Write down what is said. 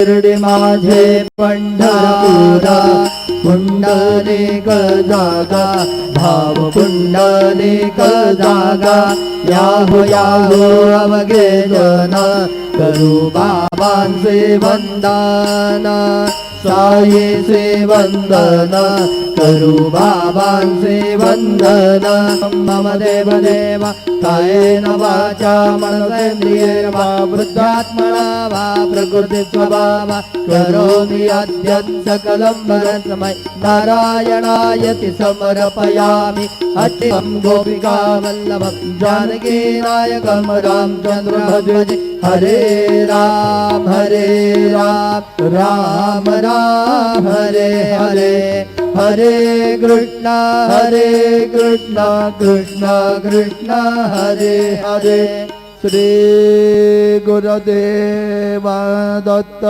शिर्डी माझे पंढरपुरा पुंडलिक जागा भाव पुंडलिक जागा याहो याहो अवघे जन करू बाबांचे वंदन साईचे वंदन करू बाबांचे वंदन मम देव देव कायेन वाचा मनसेंद्रियेण वा बुद्ध्यात्मना वा प्रकृती स्वभावा करोमि अद्य सकलं परस्मै नारायणायति समर्पयामि अच्युतं गोपिका वल्लभं जानकी नायकं रामचन्द्र भजे हरे राम राम राम हरे हरे हरे कृष्णा कृष्णा कृष्णा हरे हरे श्री गुरुदेव दत्त।